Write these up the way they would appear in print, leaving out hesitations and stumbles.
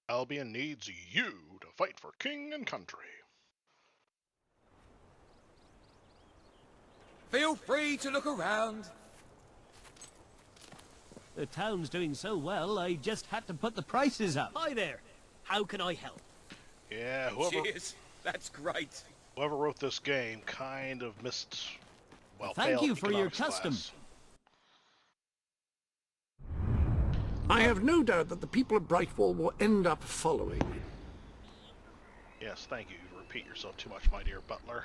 Albion needs you to fight for king and country. Feel free to look around. The town's doing so well, I just had to put the prices up. Hi there. How can I help? Yeah, whoever Cheers. That's great. wrote this game kind of missed. Well, Thank failed you for your economics custom. class. I have no doubt that the people of Brightwall will end up following. Yes, thank you. You repeat yourself too much, my dear butler.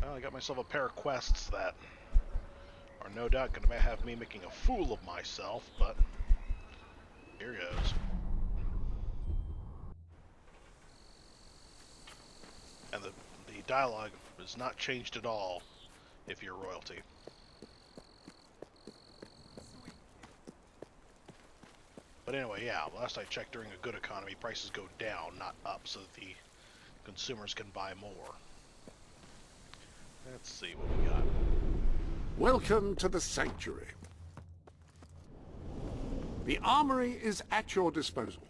Well, I got myself a pair of quests that are no doubt going to have me making a fool of myself, but here goes. And the dialogue is not changed at all if you're royalty. But anyway, yeah, last I checked, during a good economy, prices go down, not up, so that the consumers can buy more. Let's see what we got. Welcome to the Sanctuary. The armory is at your disposal.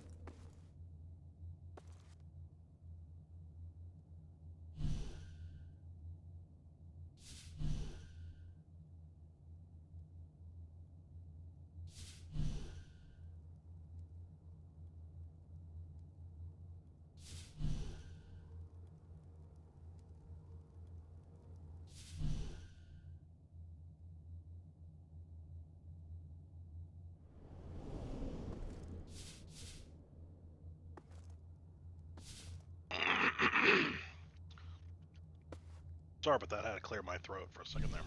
Sorry about that, I had to clear my throat for a second there,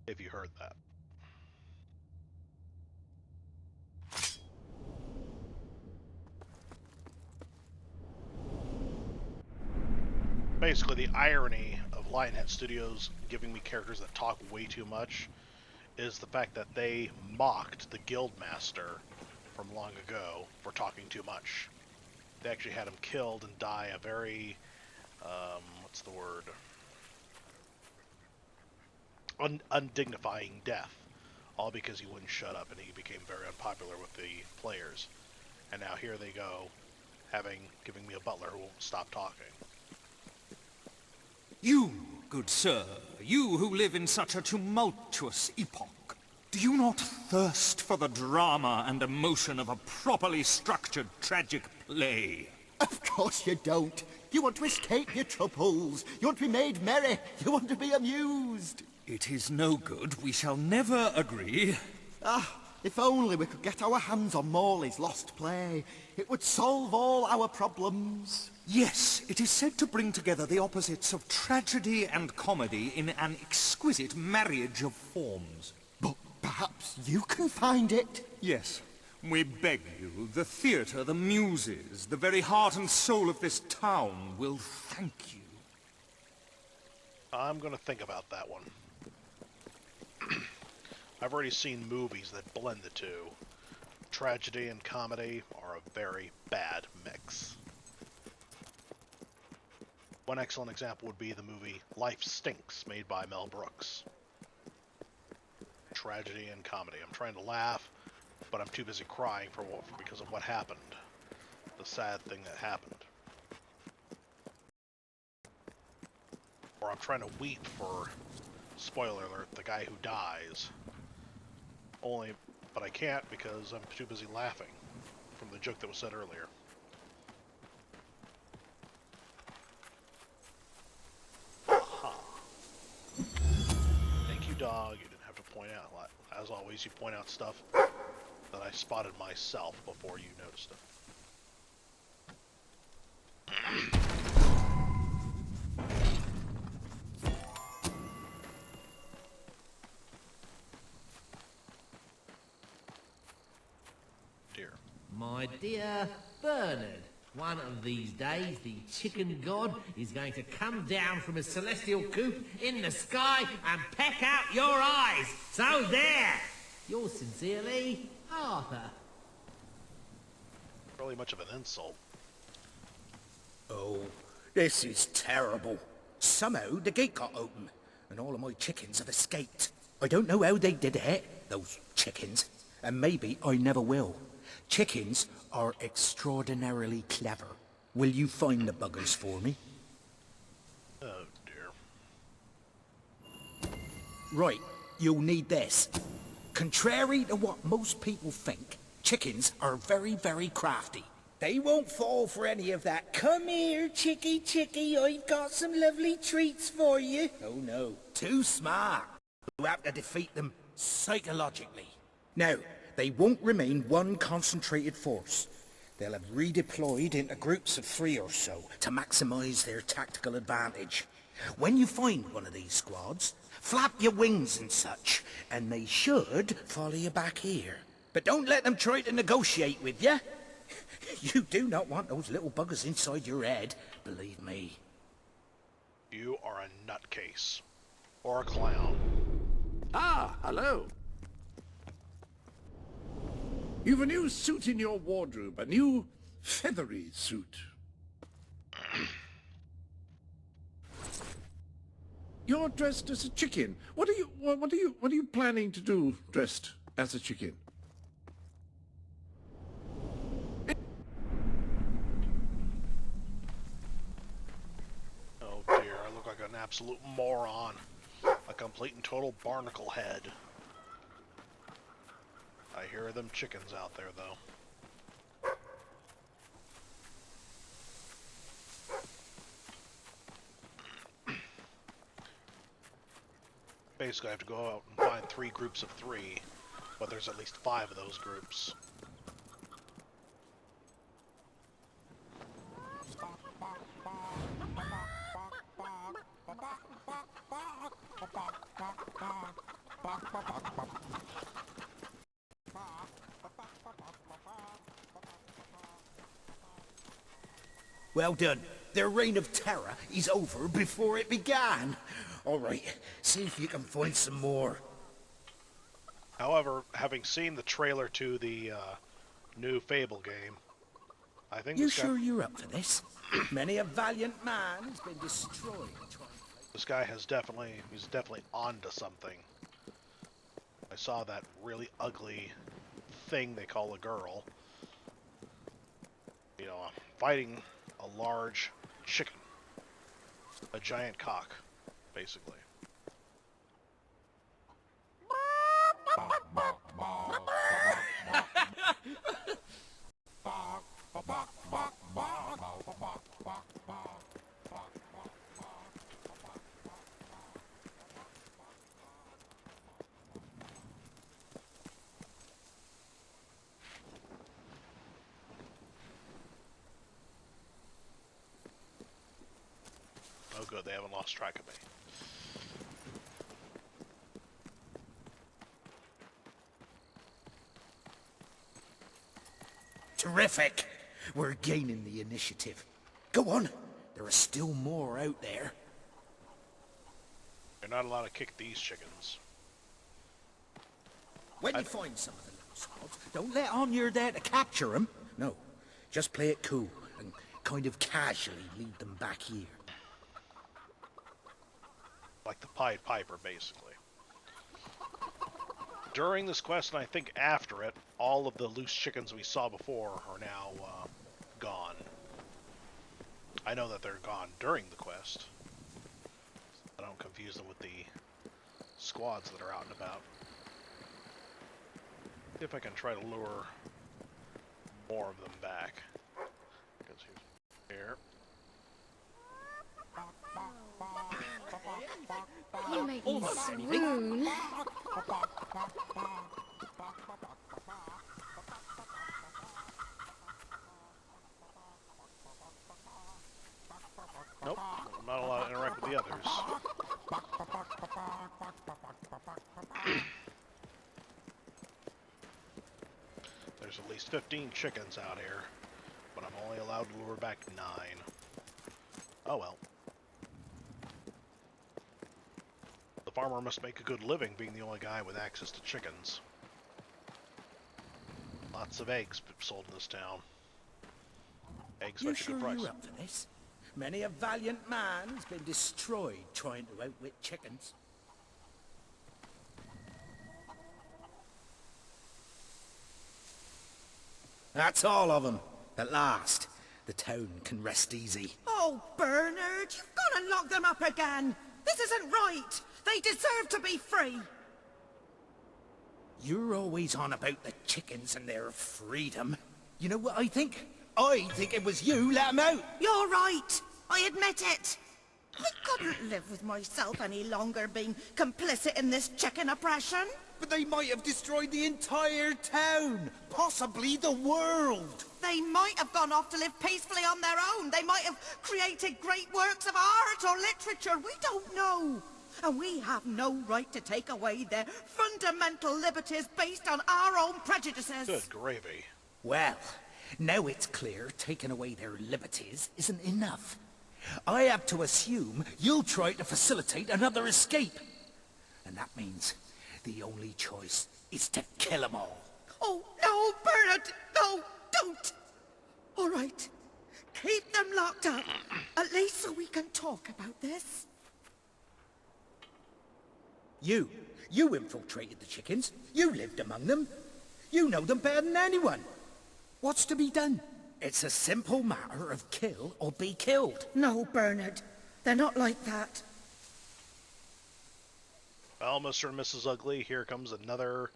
if you heard that. Basically, the irony of Lionhead Studios giving me characters that talk way too much is the fact that they mocked the Guildmaster from long ago for talking too much. They actually had him killed and die a very, what's the word? Undignifying death. All because he wouldn't shut up and he became very unpopular with the players. And now here they go, giving me a butler who won't stop talking. You, good sir, you who live in such a tumultuous epoch, do you not thirst for the drama and emotion of a properly structured tragic play? Of course you don't. You want to escape your troubles. You want to be made merry. You want to be amused. It is no good. We shall never agree. Ah, if only we could get our hands on Morley's lost play. It would solve all our problems. Yes, it is said to bring together the opposites of tragedy and comedy in an exquisite marriage of forms. But perhaps you can find it. Yes, we beg you, the theatre, the muses, the very heart and soul of this town will thank you. I'm gonna think about that one. I've already seen movies that blend the two. Tragedy and comedy are a very bad mix. One excellent example would be the movie Life Stinks, made by Mel Brooks. Tragedy and comedy. I'm trying to laugh, but I'm too busy crying because of what happened. The sad thing that happened. Or I'm trying to weep for, spoiler alert, the guy who dies. But I can't because I'm too busy laughing from the joke that was said earlier. Thank you, dog. You didn't have to point out a lot. As always, you point out stuff that I spotted myself before you noticed it. Dear. My dear Bernard, one of these days the chicken god is going to come down from his celestial coop in the sky and peck out your eyes. So there! Yours sincerely, Arthur. Really much of an insult. Oh, this is terrible. Somehow the gate got open, and all of my chickens have escaped. I don't know how they did it, those chickens. And maybe I never will. Chickens are extraordinarily clever. Will you find the buggers for me? Oh dear. Right, you'll need this. Contrary to what most people think, chickens are very, very crafty. They won't fall for any of that. Come here, chickie, chickie, I've got some lovely treats for you. Oh no, too smart. You have to defeat them psychologically. Now, they won't remain one concentrated force. They'll have redeployed into groups of 3 or so to maximize their tactical advantage. When you find one of these squads, flap your wings and such, and they should follow you back here. But don't let them try to negotiate with you. You do not want those little buggers inside your head, believe me. You are a nutcase. Or a clown. Ah, hello. You've a new suit in your wardrobe, a new feathery suit. You're dressed as a chicken. What are you planning to do dressed as a chicken? Oh dear, I look like an absolute moron. A complete and total barnacle head. I hear them chickens out there, though. Basically, I have to go out and find 3 groups of 3, but there's at least 5 of those groups. Well done. Their reign of terror is over before it began. All right, see if you can find some more. However, having seen the trailer to the new Fable game, I think You sure you're up for this? Many a valiant man has been destroyed. this guy he's definitely onto something. I saw that really ugly thing they call a girl. You know, fighting a large chicken. A giant cock, basically. Oh good, they haven't lost track of me. Terrific! We're gaining the initiative. Go on, there are still more out there. You're not allowed to kick these chickens. When you find some of the little squads, don't let on you're there to capture them. No, just play it cool and kind of casually lead them back here. Like the Pied Piper, basically. During this quest, and I think after it, all of the loose chickens we saw before are now gone. I know that they're gone during the quest. I don't confuse them with the squads that are out and about. See if I can try to lure more of them back. Because he's here. You make me swoon. Nope, I'm not allowed to interact with the others. There's at least 15 chickens out here, but I'm only allowed to lure back 9. Oh well. The farmer must make a good living being the only guy with access to chickens. Lots of eggs sold in this town. Eggs You fetch a sure good price. you're up for this? Many a valiant man has been destroyed trying to outwit chickens. That's all of them. At last, the town can rest easy. Oh, Bernard, you've gone and locked them up again. This isn't right. They deserve to be free. You're always on about the chickens and their freedom. You know what I think? I think it was you let them out. You're right. I admit it. I couldn't live with myself any longer being complicit in this chicken oppression. But they might have destroyed the entire town. Possibly the world. They might have gone off to live peacefully on their own. They might have created great works of art or literature. We don't know. And we have no right to take away their fundamental liberties based on our own prejudices. Good gravy. Well, now it's clear taking away their liberties isn't enough. I have to assume you'll try to facilitate another escape. And that means the only choice is to kill them all. Oh, no, Bernard! No, don't! All right. Keep them locked up. At least so we can talk about this. You infiltrated the chickens. You lived among them. You know them better than anyone. What's to be done? It's a simple matter of kill or be killed. No, Bernard. They're not like that. Well, Mr. and Mrs. Ugly, here comes another,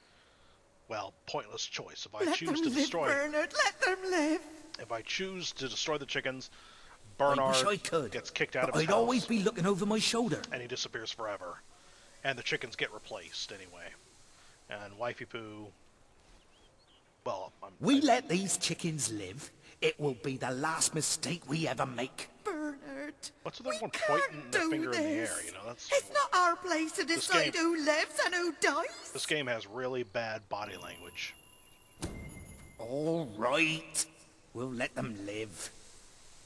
well, pointless choice. If I Let choose them to live, destroy, Bernard. Let them live. if I choose to destroy the chickens, I Bernard wish I could. gets kicked out But of his I'd house, always be looking over my shoulder. and he disappears forever. And the chickens get replaced anyway. And Wifey Poo, well, We let these chickens live. It will be the last mistake we ever make. Bernard. What's with everyone we pointing can't their do finger in the this. air? You know, that's It's not our place to decide game- who lives and who dies. this game has really bad body language. All right. We'll let them live.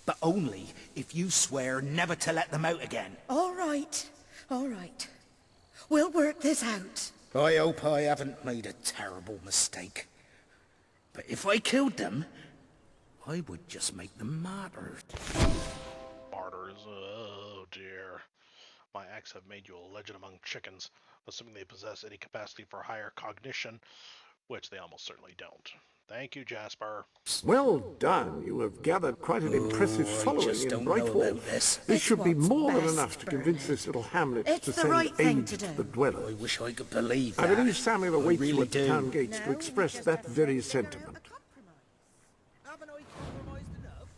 But only if you swear never to let them out again. All right. All right. We'll work this out. I hope I haven't made a terrible mistake. But if I killed them, I would just make them martyrs. Martyrs, oh dear. My acts have made you a legend among chickens, assuming they possess any capacity for higher cognition, which they almost certainly don't. Thank you, Jasper. Well done. You have gathered quite an impressive I following just in don't know Brightwall. about this. This should be what's more than best, enough to Bernard. convince this little hamlet It's to the send right thing aid to to do. the dwellers. I wish I could believe I that. believe Samuel awaits really you at the do. town gates Now to we express just that have to very figure out a sentiment. compromise. Haven't I compromised enough?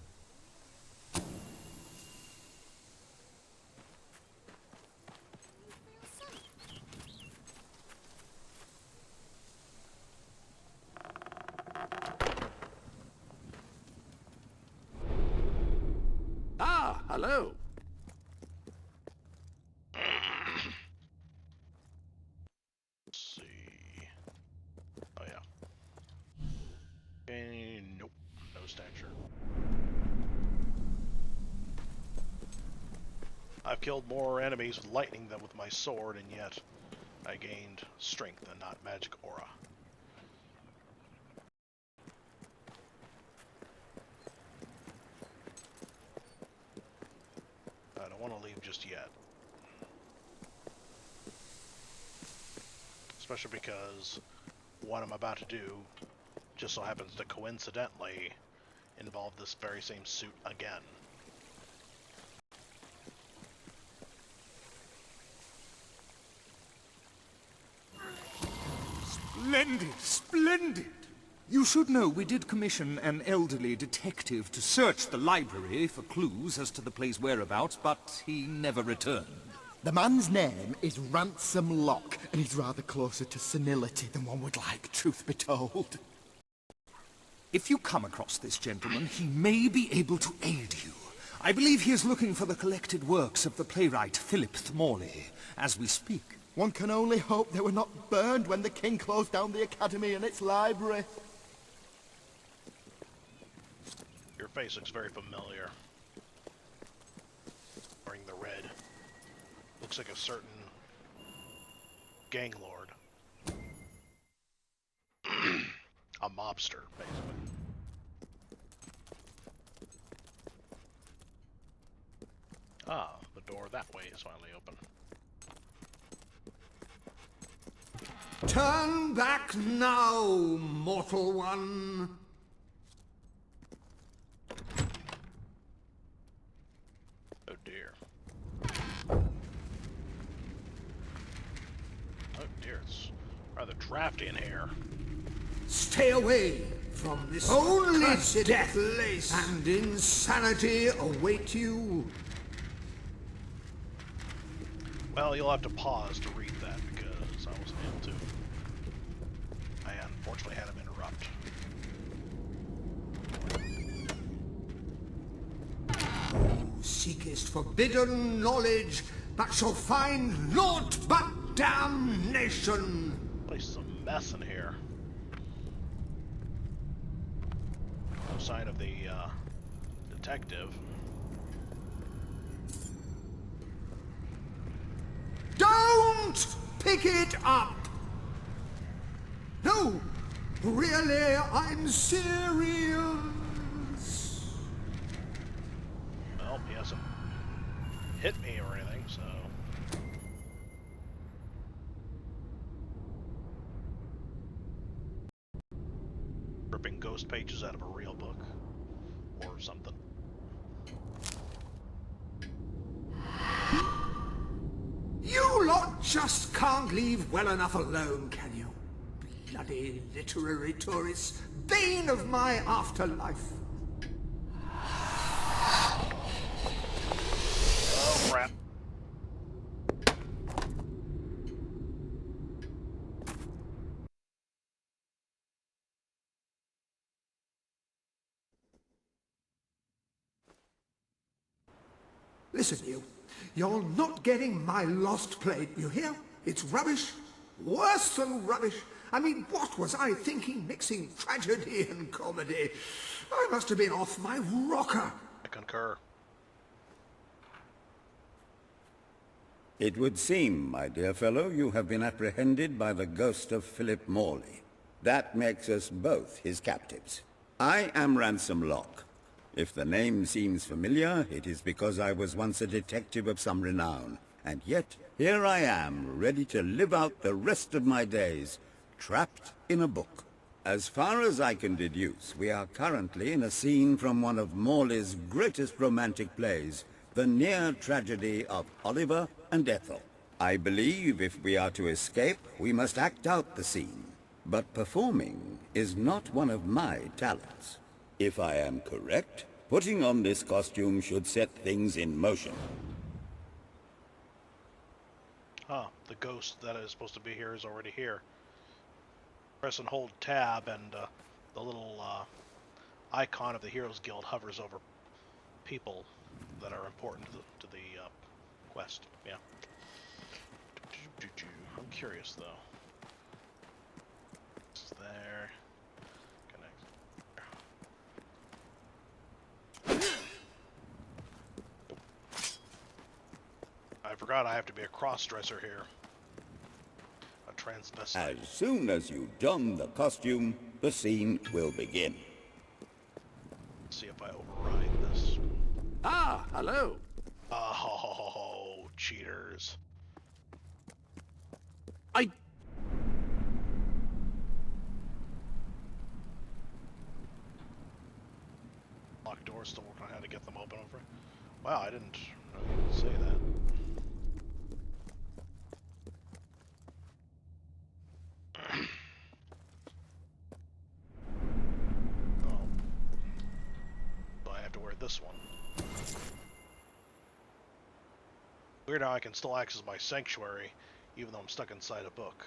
Ah, hello. Let's see. Oh yeah. Nope. No stature. I've killed more enemies with lightning than with my sword, and yet I gained strength and not magic aura. I don't want to leave just yet. Especially because what I'm about to do just so happens to coincidentally involve this very same suit again. Splendid, splendid! You should know we did commission an elderly detective to search the library for clues as to the play's whereabouts, but he never returned. The man's name is Ransom Locke, and he's rather closer to senility than one would like, truth be told. If you come across this gentleman, he may be able to aid you. I believe he is looking for the collected works of the playwright Philip Thmorley, as we speak. One can only hope they were not burned when the king closed down the academy and its library. Your face looks very familiar. Wearing the red. Looks like a certain gang lord. A mobster, basically. Ah, the door that way is finally open. Turn back now, mortal one. dear. Oh dear, it's rather drafty in here. Stay away from this only death place, and insanity await you. Well, you'll have to pause to read that because I wasn't able to. I unfortunately had him interrupt. Seekest forbidden knowledge, but shall find naught but damnation. Place is a mess in here. No sign of the detective. Don't pick it up! No, really, I'm serious. Well, he hasn't hit me or anything, so... Ripping ghost pages out of a real book. Or something. You lot just can't leave well enough alone, can you? Bloody literary tourists, bane of my afterlife. Oh, crap. Listen, you're not getting my lost plate, you hear? It's rubbish. Worse than rubbish. I mean, what was I thinking mixing tragedy and comedy? I must have been off my rocker. I concur. It would seem, my dear fellow, you have been apprehended by the ghost of Philip Morley. That makes us both his captives. I am Ransom Locke. If the name seems familiar, it is because I was once a detective of some renown. And yet, here I am, ready to live out the rest of my days, trapped in a book. As far as I can deduce, we are currently in a scene from one of Morley's greatest romantic plays, the near tragedy of Oliver and Ethel. I believe if we are to escape, we must act out the scene. But performing is not one of my talents. If I am correct, putting on this costume should set things in motion. Huh, the ghost that is supposed to be here is already here. Press and hold tab and the little icon of the Heroes Guild hovers over people that are important to the quest. Yeah. I'm curious though. This is there. I forgot I have to be a cross-dresser here. A transvestite. As soon as you don the costume, the scene will begin. Let's see if I override this. Ah, hello. Oh, cheaters. Locked doors, still working on how to get them open over. Wow, I didn't know you could say that. Oh. So I have to wear this one. Weird how I can still access my sanctuary, even though I'm stuck inside a book.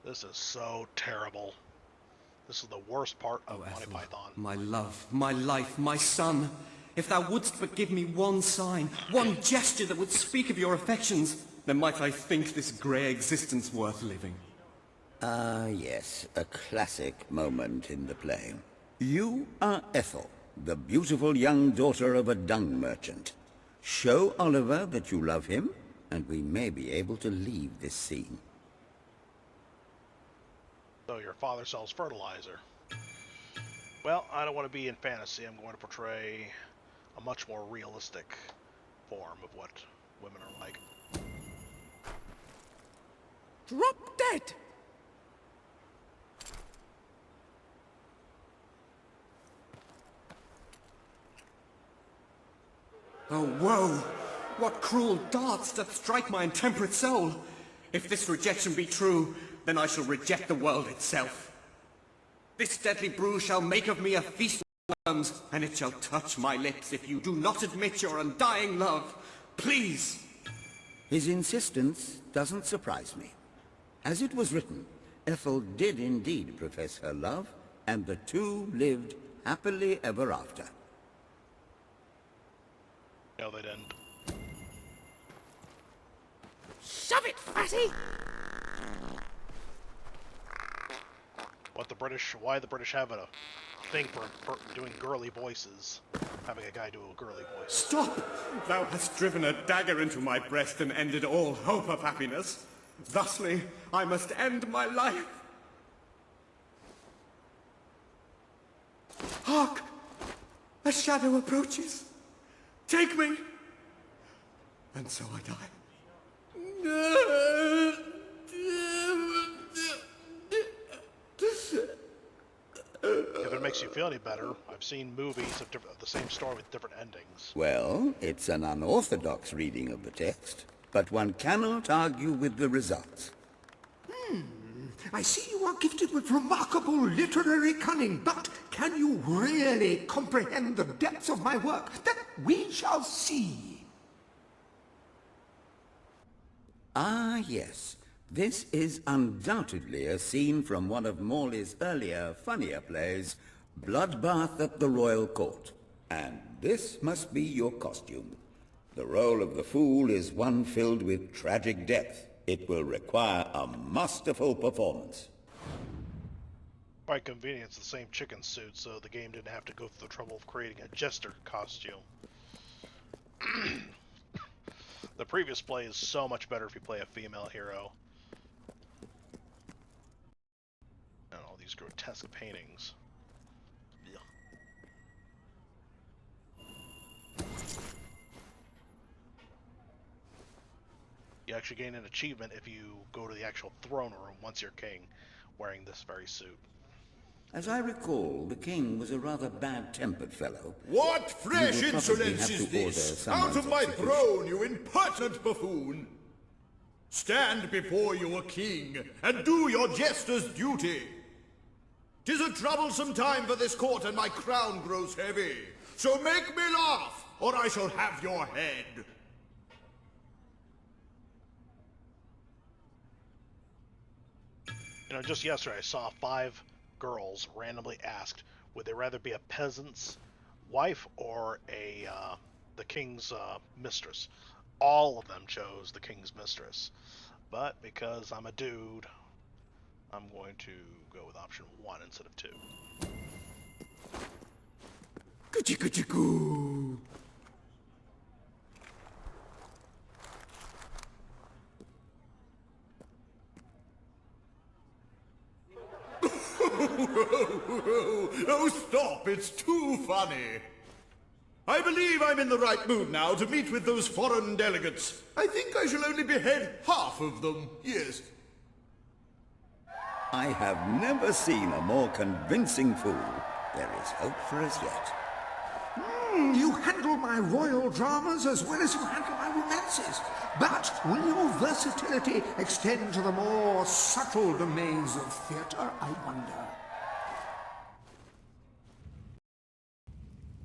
This is so terrible. This is the worst part of Monty Python. My love, my life, my son. If thou wouldst but give me one sign, one gesture that would speak of your affections, then might I think this grey existence worth living. Ah, yes, a classic moment in the play. You are Ethel, the beautiful young daughter of a dung merchant. Show Oliver that you love him, and we may be able to leave this scene. So your father sells fertilizer. Well, I don't want to be in fantasy. I'm going to portray a much more realistic form of what women are like. Drop dead! Oh, woe! What cruel darts doth strike my intemperate soul! If this rejection be true, then I shall reject the world itself. This deadly brew shall make of me a feast of worms, and it shall touch my lips if you do not admit your undying love. Please! His insistence doesn't surprise me. As it was written, Ethel did indeed profess her love, and the two lived happily ever after. No, they didn't. Shove it, fatty! Why the British have a thing for doing girly voices. Having a guy do a girly voice. Stop! Thou hast driven a dagger into my breast and ended all hope of happiness. Thusly, I must end my life. Hark! A shadow approaches. Take me! And so I die. If it makes you feel any better, I've seen movies of the same story with different endings. Well, it's an unorthodox reading of the text, but one cannot argue with the results. I see you are gifted with remarkable literary cunning, but can you really comprehend the depths of my work? That we shall see. Ah, yes. This is undoubtedly a scene from one of Morley's earlier, funnier plays, Bloodbath at the Royal Court. And this must be your costume. The role of the fool is one filled with tragic depth. It will require a masterful performance. By convenience, the same chicken suit, so the game didn't have to go through the trouble of creating a jester costume. The previous play is so much better if you play a female hero. And all these grotesque paintings. You actually gain an achievement if you go to the actual throne room once you're king, wearing this very suit. As I recall, the king was a rather bad-tempered fellow. What fresh insolence is this? Out of my throne, you impertinent buffoon! Stand before your king, and do your jester's duty! 'Tis a troublesome time for this court, and my crown grows heavy. So make me laugh, or I shall have your head. You know, just yesterday I saw 5 girls randomly asked, would they rather be a peasant's wife or the king's mistress? All of them chose the king's mistress. But because I'm a dude, I'm going to go with option 1 instead of 2. Coochie coochie coo! Oh, stop! It's too funny. I believe I'm in the right mood now to meet with those foreign delegates. I think I shall only behead half of them, yes. I have never seen a more convincing fool. There is hope for us yet. You handle my royal dramas as well as you handle my romances. But will your versatility extend to the more subtle domains of theatre, I wonder?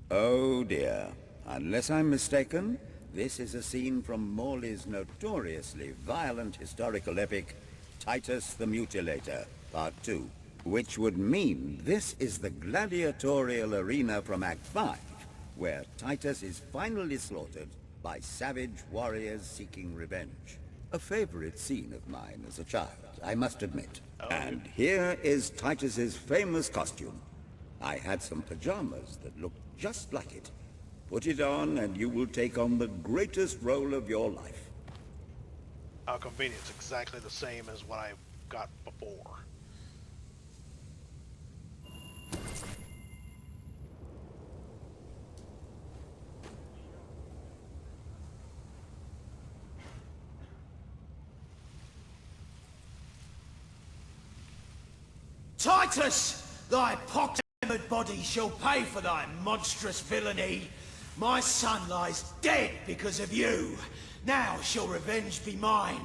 Oh dear. Unless I'm mistaken, this is a scene from Morley's notoriously violent historical epic, Titus the Mutilator, Part 2, which would mean this is the gladiatorial arena from Act 5, where Titus is finally slaughtered by savage warriors seeking revenge. A favorite scene of mine as a child, I must admit. And here is Titus's famous costume. I had some pajamas that looked just like it. Put it on and you will take on the greatest role of your life. How convenient. It's exactly the same as what I got before. Titus, thy pock-hammered body shall pay for thy monstrous villainy. My son lies dead because of you. Now shall revenge be mine.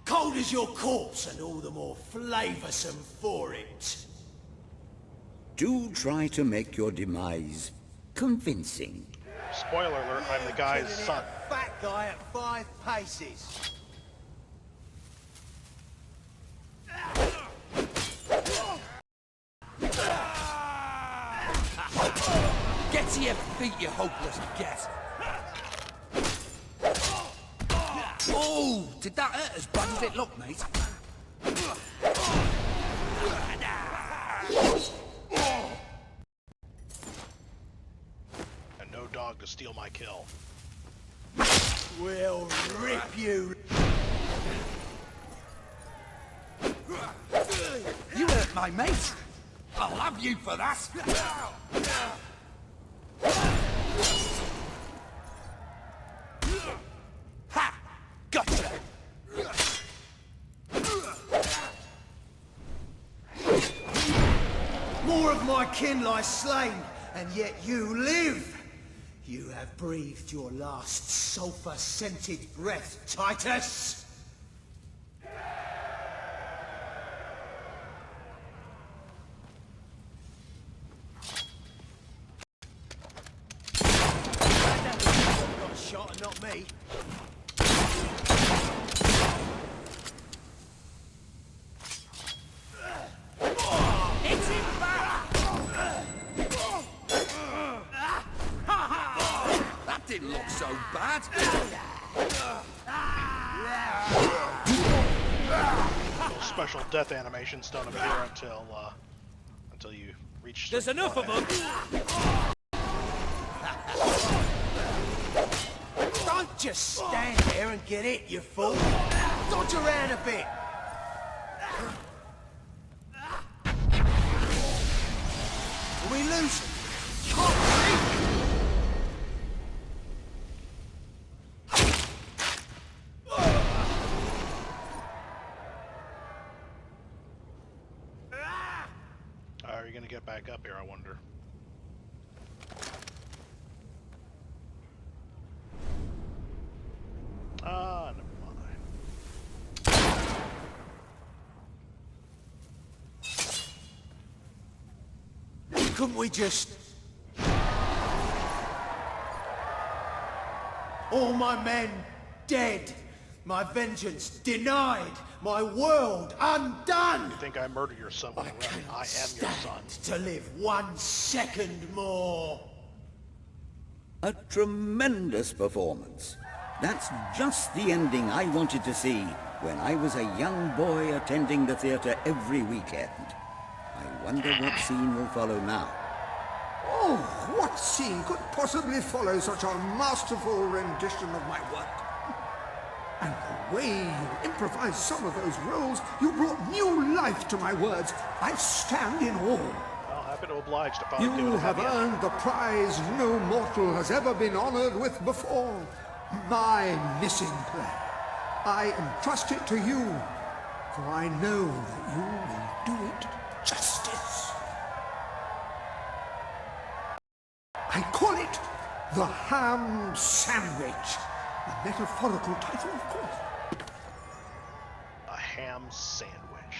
Cold as your corpse and all the more flavoursome for it. Do try to make your demise convincing. Spoiler alert, I'm the guy's son. Fat guy at 5 paces. Get to your feet, you hopeless gas. Oh, did that hurt as bad as it looked, mate? And no dog to steal my kill. We'll rip you. You hurt my mate. I'll have you for that. Ha! Gotcha! More of my kin lie slain, and yet you live. You have breathed your last sulphur-scented breath, Titus. Got a shot and not me. Didn't look so bad. Those special death animations don't appear until you reach. There's enough of them. Don't just stand there and get it, you fool. Dodge around a bit. Are we losing? Can't see. Are you gonna get back up here, I wonder? Ah, never mind. Couldn't we just... All my men dead. My vengeance denied. My world undone. You think I murdered your son when I am your son. To live 1 second more. A tremendous performance. That's just the ending I wanted to see when I was a young boy attending the theatre every weekend. I wonder what scene will follow now. Oh, what scene could possibly follow such a masterful rendition of my work? And the way you improvised some of those roles, you brought new life to my words. I stand in awe. Well, happy to oblige to finally do You it have again. earned the prize no mortal has ever been honored with before. My missing play. I entrust it to you, for I know that you will do it justice. I call it the Ham Sandwich. A metaphorical title, of course. A ham sandwich.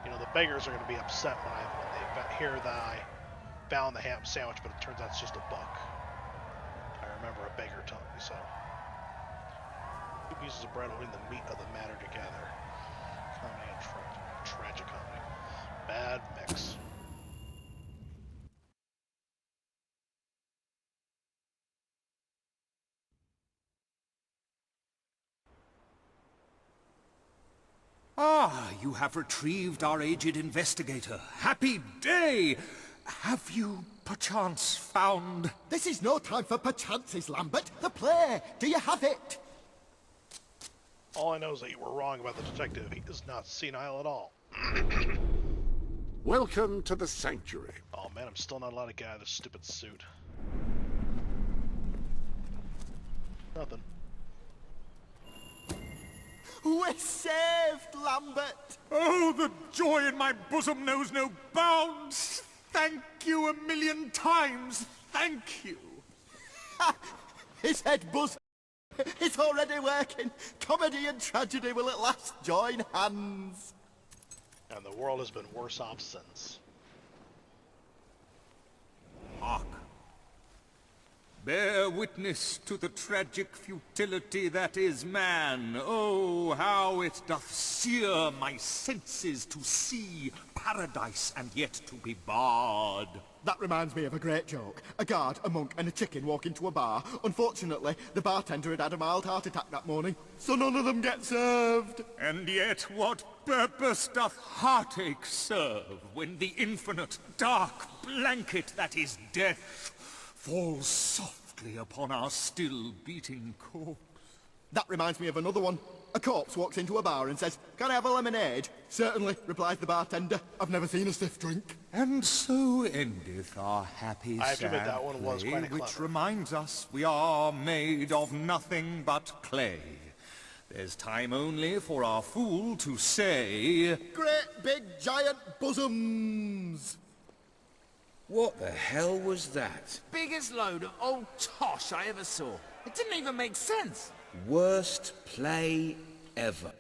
You know, the beggars are going to be upset when they hear that I found the ham sandwich, but it turns out it's just a buck. I remember a beggar telling me so. 2 pieces of bread holding the meat of the matter together. Comedy and tragic comedy. Bad mix. Ah, you have retrieved our aged investigator. Happy day! Have you, perchance, found... This is no time for perchances, Lambert. The play. Do you have it? All I know is that you were wrong about the detective. He is not senile at all. Welcome to the sanctuary. Oh man, I'm still not allowed to get out of this stupid suit. Nothing. We're saved, Lambert. Oh, the joy in my bosom knows no bounds! Thank you 1,000,000 times, thank you! His head buzz. It's already working. Comedy and tragedy will at last join hands. And the world has been worse off since. Hark! Bear witness to the tragic futility that is man. Oh, how it doth sear my senses to see paradise and yet to be barred. That reminds me of a great joke. A guard, a monk, and a chicken walk into a bar. Unfortunately, the bartender had had a mild heart attack that morning, so none of them get served. And yet what purpose doth heartache serve when the infinite dark blanket that is death falls softly upon our still beating corpse? That reminds me of another one. A corpse walks into a bar and says, "Can I have a lemonade?" "Certainly," replies the bartender. "I've never seen a stiff drink." And so endeth our happy I have to admit sad that one was play, quite which clever. reminds us we are made of nothing but clay. There's time only for our fool to say, "Great big giant bosoms." What the hell was that? Biggest load of old tosh I ever saw. It didn't even make sense. Worst play ever.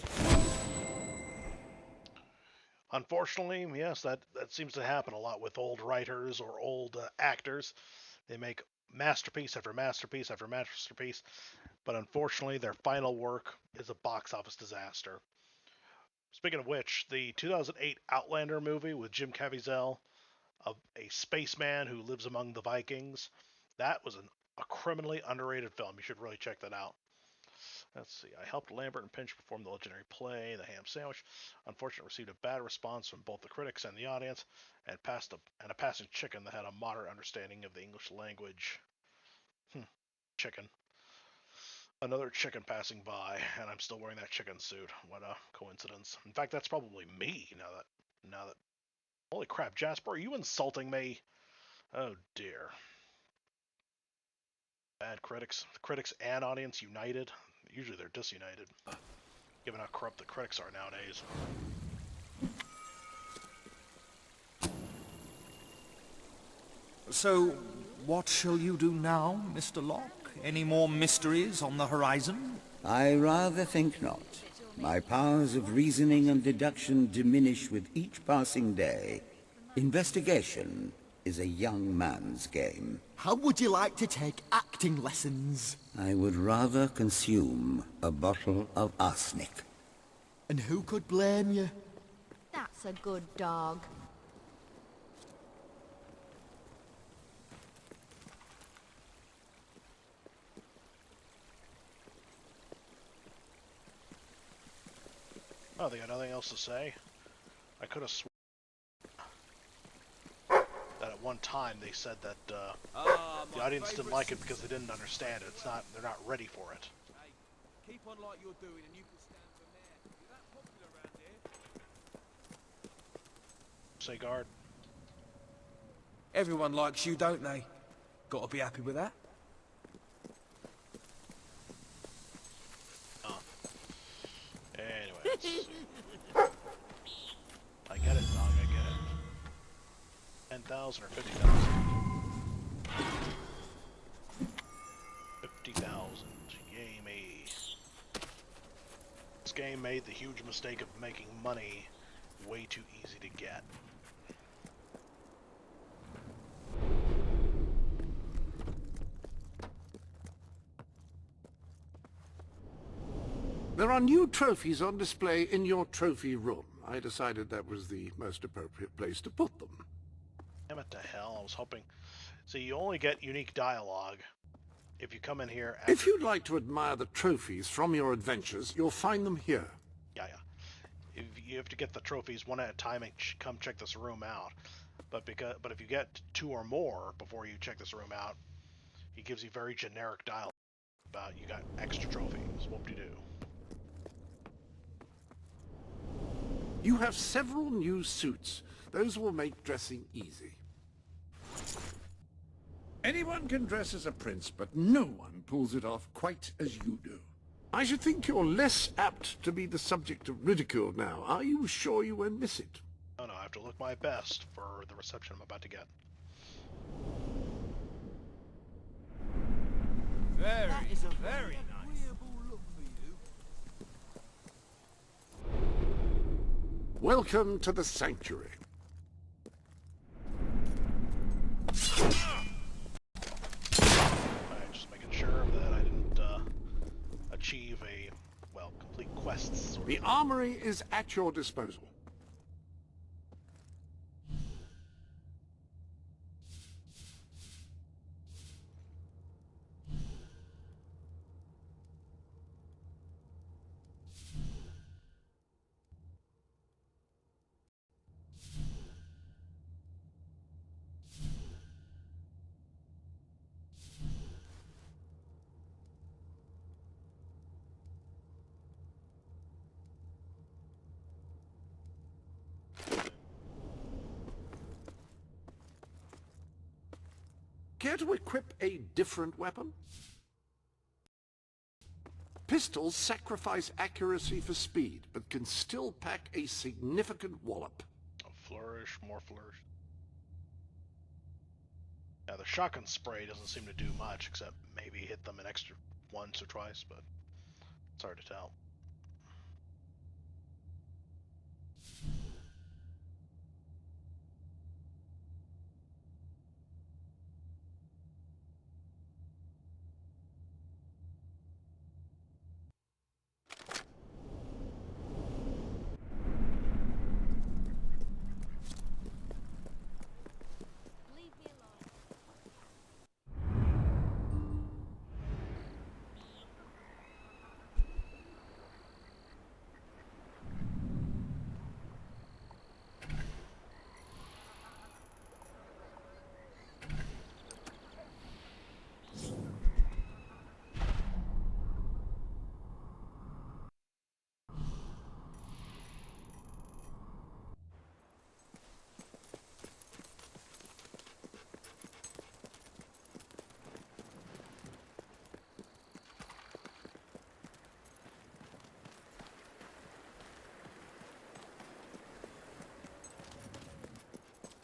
Unfortunately, yes, that seems to happen a lot with old writers or old actors. They make masterpiece after masterpiece after masterpiece, but unfortunately their final work is a box office disaster. Speaking of which, the 2008 Outlander movie with Jim Caviezel, of a spaceman who lives among the Vikings, that was a criminally underrated film. You should really check that out. Let's see. I helped Lambert and Pinch perform the legendary play, The Ham Sandwich. Unfortunately, received a bad response from both the critics and the audience, and a passing chicken that had a moderate understanding of the English language. Chicken. Another chicken passing by, and I'm still wearing that chicken suit. What a coincidence. In fact, that's probably me now that. Holy crap, Jasper, are you insulting me? Oh dear. Bad critics. The critics and audience united. Usually they're disunited, given how corrupt the critics are nowadays. So, what shall you do now, Mr. Locke? Any more mysteries on the horizon? I rather think not. My powers of reasoning and deduction diminish with each passing day. Investigation is a young man's game. How would you like to take acting lessons? I would rather consume a bottle of arsenic. And who could blame you? That's a good dog. Oh, they got nothing else to say? I could have sworn that at one time they said that the audience didn't like it because they didn't understand it. They're not ready for it. Hey, keep on like you're doing and you can stand for mayor. You're that popular around here. Say guard. Everyone likes you, don't they? Gotta be happy with that. Anyway, let's see. I get it, dog, I get it. 10,000 or 50,000? 50,000. Yay me. This game made the huge mistake of making money way too easy to get. There are new trophies on display in your trophy room. I decided that was the most appropriate place to put them. Damn it to hell, I was hoping... See, you only get unique dialogue if you come in here after... If you'd like to admire the trophies from your adventures, you'll find them here. Yeah. You have to get the trophies one at a time and come check this room out. But if you get 2 or more before you check this room out, he gives you very generic dialogue about you got extra trophies. Whoop-de-doo. You have several new suits. Those will make dressing easy. Anyone can dress as a prince, but no one pulls it off quite as you do. I should think you're less apt to be the subject of ridicule now. Are you sure you won't miss it? No, I have to look my best for the reception I'm about to get. That is a very nice. Welcome to the Sanctuary. Alright, just making sure that I didn't achieve a, well, complete quests. The armory is at your disposal. Care to equip a different weapon? Pistols sacrifice accuracy for speed, but can still pack a significant wallop. A flourish, more flourish. Now the shotgun spray doesn't seem to do much, except maybe hit them an extra once or twice, but it's hard to tell.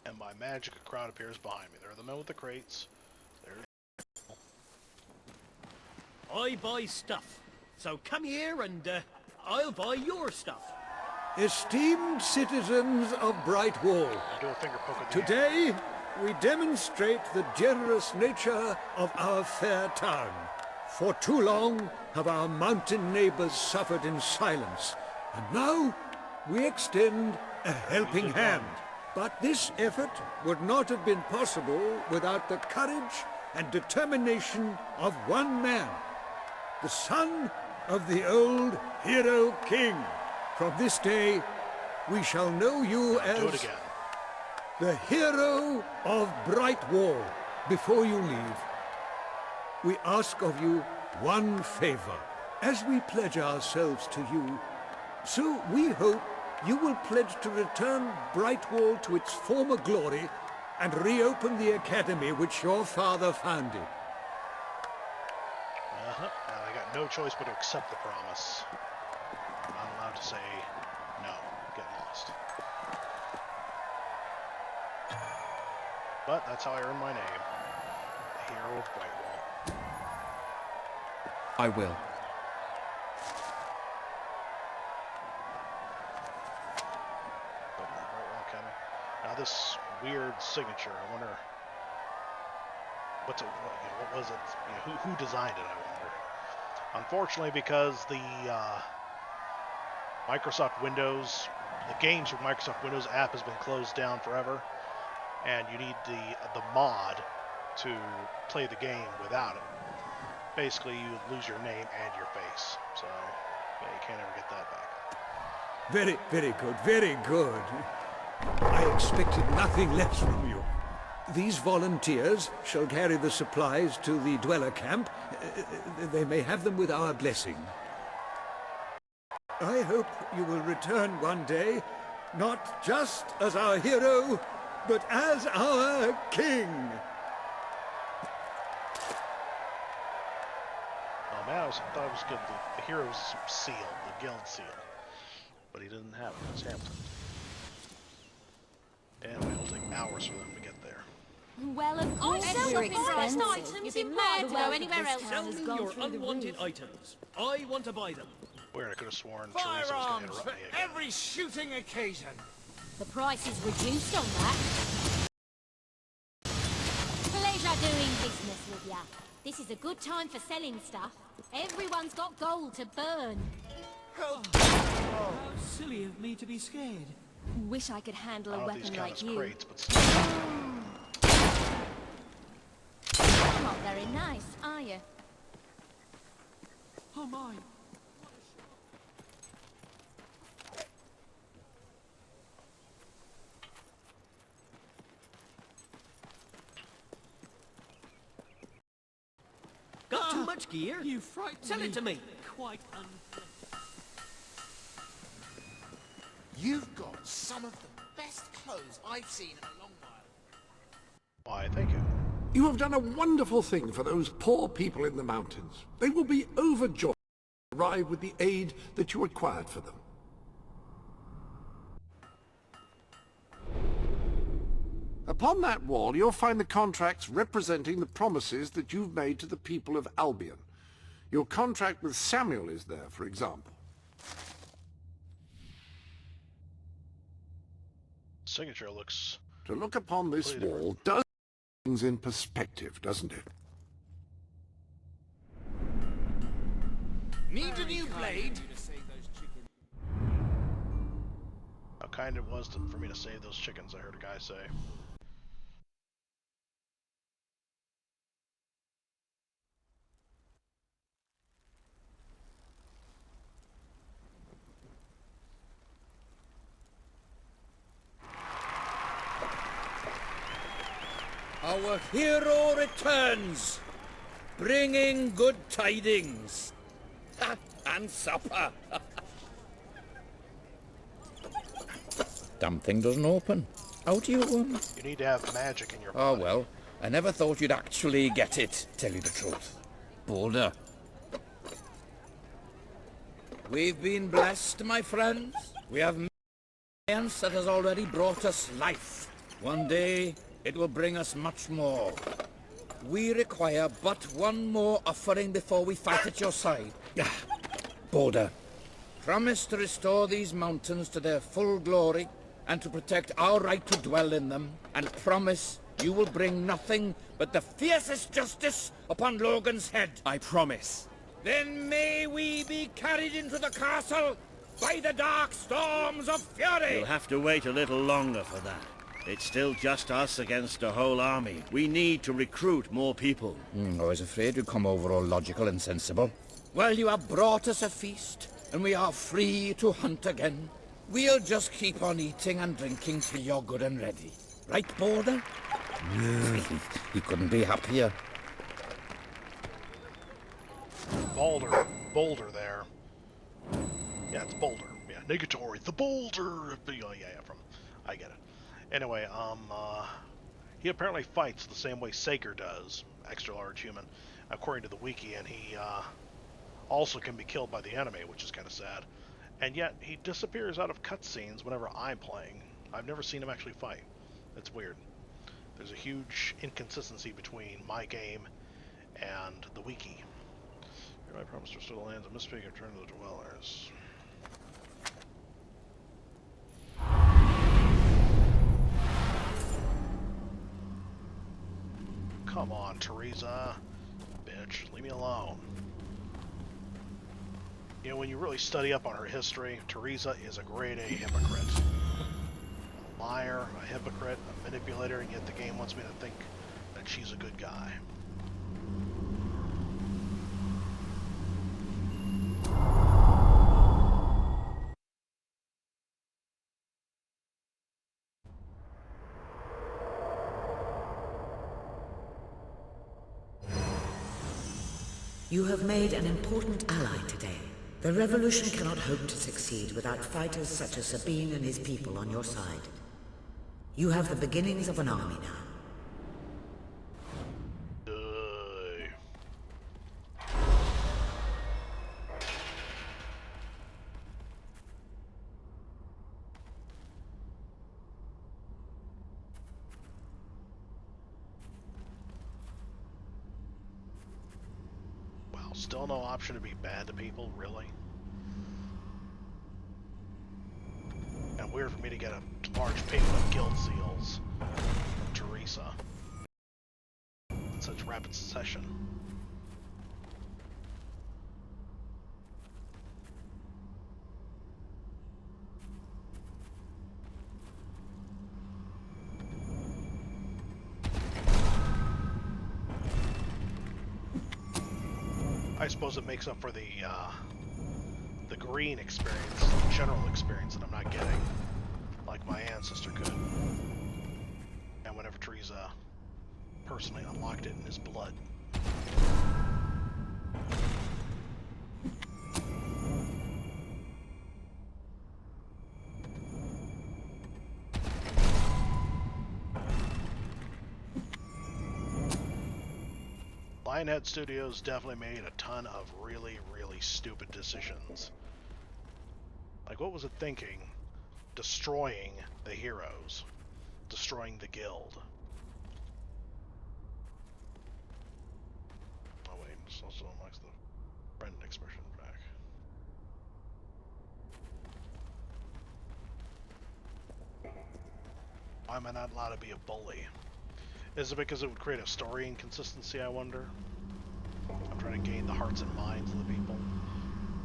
And by magic, a crowd appears behind me. There are the men with the crates. I buy stuff. So come here and I'll buy your stuff. Esteemed citizens of Brightwall, I'll do a finger poke at the today we demonstrate the generous nature of our fair town. For too long have our mountain neighbors suffered in silence, and now we extend a helping hand. But this effort would not have been possible without the courage and determination of one man, the son of the old hero king. From this day, we shall know you as the hero of Brightwall. Before you leave, we ask of you one favor. As we pledge ourselves to you, so we hope you will pledge to return Brightwall to its former glory and reopen the academy which your father founded. Now I got no choice but to accept the promise. I'm not allowed to say no, get lost. But that's how I earn my name. The hero of Brightwall. I will. Now this weird signature, I wonder what was it? Who designed it? I wonder. Unfortunately, because the Microsoft Windows, the games from Microsoft Windows app has been closed down forever, and you need the mod to play the game without it. Basically, you lose your name and your face, so yeah, you can't ever get that back. Very, very good, very good. I expected nothing less from you. These volunteers shall carry the supplies to the dweller camp. They may have them with our blessing. I hope you will return one day, not just as our hero, but as our king. Oh man, I thought it was good. The hero's seal, the guild seal. But he didn't have it. It was Hampton. And it'll take hours for them to get there. Well, of course we're expensive. You'd be mad to go anywhere else. Sell me your unwanted items. I want to buy them. Weird, I could have sworn Teresa was going to interrupt me again. Every shooting occasion. The price is reduced on that. Pleasure doing business with ya. This is a good time for selling stuff. Everyone's got gold to burn. How silly of me to be scared. Wish I could handle a weapon like you. Crates, but still. You're not very nice, are you? Oh my. Got too much gear? You frightened me. Sell it to me. Quite You've got some of the best clothes I've seen in a long while. Why, thank you. You have done a wonderful thing for those poor people in the mountains. They will be overjoyed to arrive with the aid that you acquired for them. Upon that wall, you'll find the contracts representing the promises that you've made to the people of Albion. Your contract with Samuel is there, for example. Signature looks... To look upon this wall does put things in perspective, doesn't it? Need a new blade? How kind it was for me to save those chickens, I heard a guy say. Our hero returns, bringing good tidings. And supper. Damn thing doesn't open. How do you... You need to have magic in your body. Oh, well, I never thought you'd actually get it, tell you the truth. Boulder. We've been blessed, my friends. We have science that has already brought us life. One day, it will bring us much more. We require but one more offering before we fight at your side. Boulder, promise to restore these mountains to their full glory and to protect our right to dwell in them, and promise you will bring nothing but the fiercest justice upon Logan's head. I promise. Then may we be carried into the castle by the dark storms of fury! You'll have to wait a little longer for that. It's still just us against a whole army. We need to recruit more people. I was afraid you'd come over all logical and sensible. Well, you have brought us a feast, and we are free to hunt again. We'll just keep on eating and drinking till you're good and ready. Right, Boulder? He couldn't be happier. Boulder there. Yeah, it's Boulder. Yeah, negatory. The Boulder. I get it. Anyway, he apparently fights the same way Saker does, extra large human, according to the wiki, and he also can be killed by the enemy, which is kind of sad. And yet, he disappears out of cutscenes whenever I'm playing. I've never seen him actually fight. That's weird. There's a huge inconsistency between my game and the wiki. I promise to restore the lands of Mistpeak and return to the dwellers. Come on, Teresa. Bitch, leave me alone. You know, when you really study up on her history, Teresa is a grade A hypocrite. A liar, a hypocrite, a manipulator, and yet the game wants me to think that she's a good guy. You have made an important ally today. The revolution cannot hope to succeed without fighters such as Sabine and his people on your side. You have the beginnings of an army now. Still no option to be bad to people, really? And weird for me to get a large payment of guild seals from Teresa in such rapid succession. I suppose it makes up for the green experience, the general experience that I'm not getting, like my ancestor could. And whenever Teresa personally unlocked it in his blood. Lionhead Studios definitely made a ton of really, really stupid decisions. Like, what was it thinking? Destroying the heroes. Destroying the guild. Oh wait, this also unlocks the friend expression back. Why am I not allowed to be a bully? Is it because it would create a story inconsistency, I wonder? I'm trying to gain the hearts and minds of the people,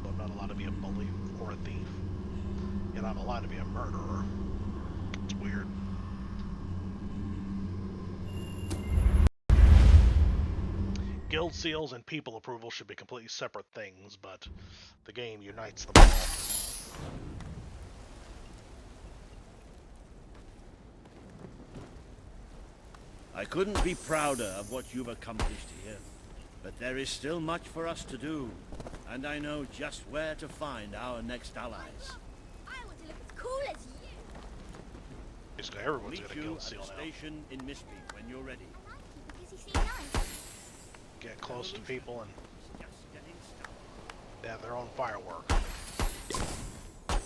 but I'm not allowed to be a bully or a thief. Yet I'm allowed to be a murderer. It's weird. Guild seals and people approval should be completely separate things, but the game unites them all. I couldn't be prouder of what you've accomplished here, but there is still much for us to do, and I know just where to find our next allies. I want to look as cool as you. Basically, everyone's Meet got a you guild at seal the now. station in Mistbeak when you're ready. Because you seem nice. Get close to people and they have their own firework. As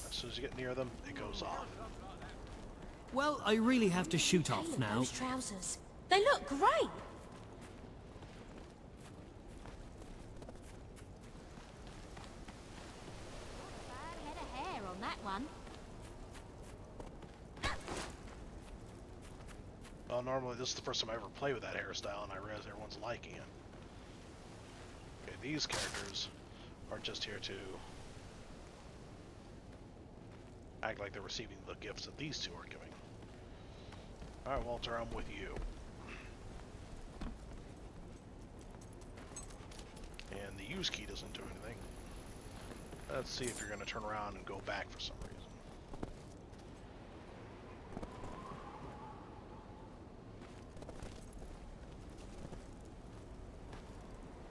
soon as you get near them, it goes off. Well, I really have to shoot off Look, now. those trousers. They look great. Bad head of hair on that one. Well, normally this is the first time I ever play with that hairstyle, and I realize everyone's liking it. Okay, these characters are just here to act like they're receiving the gifts that these two are giving. Alright, Walter, I'm with you. And the use key doesn't do anything. Let's see if you're going to turn around and go back for some reason.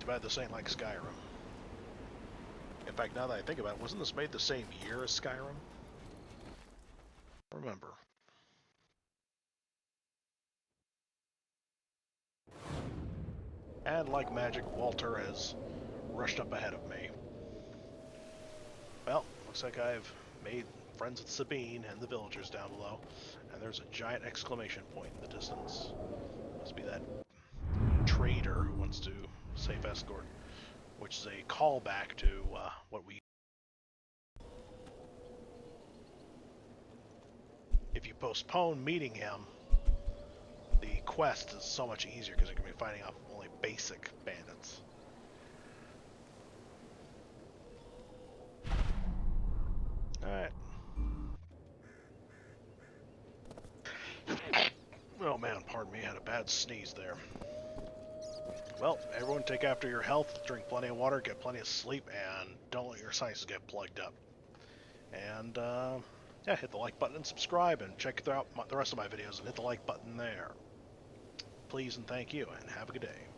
Too bad this ain't like Skyrim. In fact, now that I think about it, wasn't this made the same year as Skyrim? Remember. And like magic, Walter has rushed up ahead of me. Well, looks like I've made friends with Sabine and the villagers down below, and there's a giant exclamation point in the distance. Must be that trader who wants to safe escort, which is a callback to what we... If you postpone meeting him, the quest is so much easier because you're going to be fighting off only basic bandits. Alright. Oh man, pardon me, I had a bad sneeze there. Well, everyone take after your health, drink plenty of water, get plenty of sleep, and don't let your sinuses get plugged up. And, yeah, hit the like button and subscribe, and check out the rest of my videos and hit the like button there. Please and thank you, and have a good day.